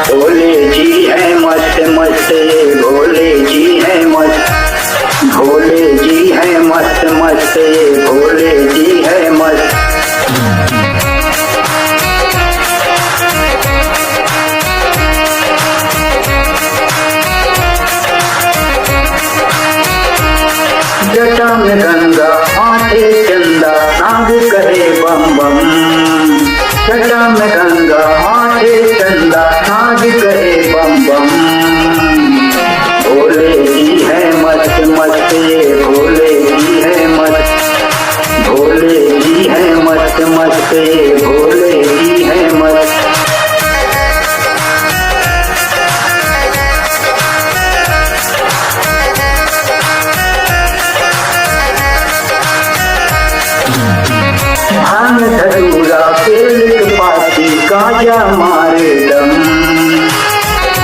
भोले जी है मस्त मस्त, भोले जी है मस्त, भोले जी है मस्त मस्त, भोले जी है मस्त। जटा में गंगा माथे चंदा, नाग कहे बम बम। जटा में गंगा माथे चंदा, नाग कहे बम बम। भोले जी है मस्त मस्त, भोले जी है मस्त, भोले जी है मस्त मस्त, भोले जी है मस्त। भांग धतूरा बेल पाती गांजा मारे दम।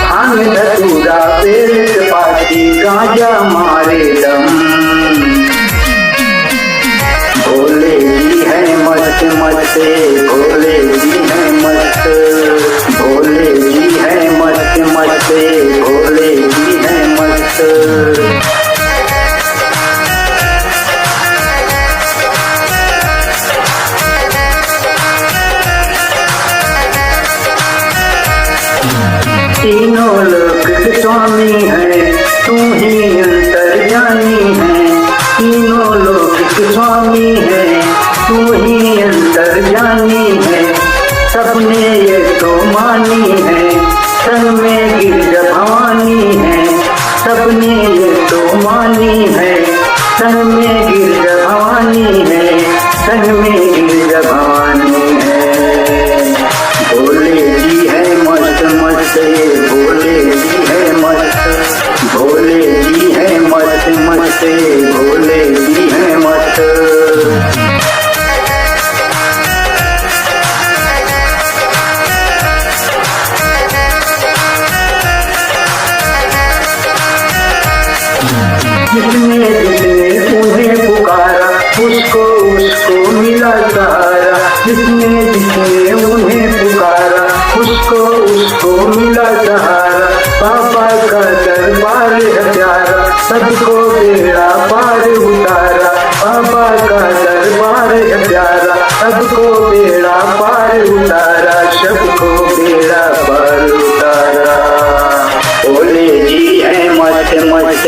भांग धतूरा बेल पाती गांजा मारे दम। भोले जी है मस्त मस्त, भोले जी है मस्त, भोले जी है मस्त मस्त, भोले जी है मस्त। तीनों लोक के स्वामी है, तू ही अंतर्यामी है। तीनों लोक के स्वामी है, तू ही अंतर्यामी है। सबने ये तो मानी है, संग में गिरजा भवानी है। सबने ये तो मानी है, संग में गिरजा भवानी है, संग में गिरजा भवानी है। भोले जी है मस्त मस्त, भोले जी है मस्त, भोले जी है मस्त मस्त, भोले जी है मस्त। जिसने जिसने उन्हें पुकारा, उसको उसको मिला सहारा। जिसने जिसने उन्हें पुकारा, उसको उसको मिला सहारा। बाबा का दरबार है प्यारा, सबको बेड़ा पार उतारा। बाबा का दरबार है प्यारा, सबको बेड़ा पार उतारा, सबको बेड़ा पार उतारा। भोले जी है मस्त मस्त,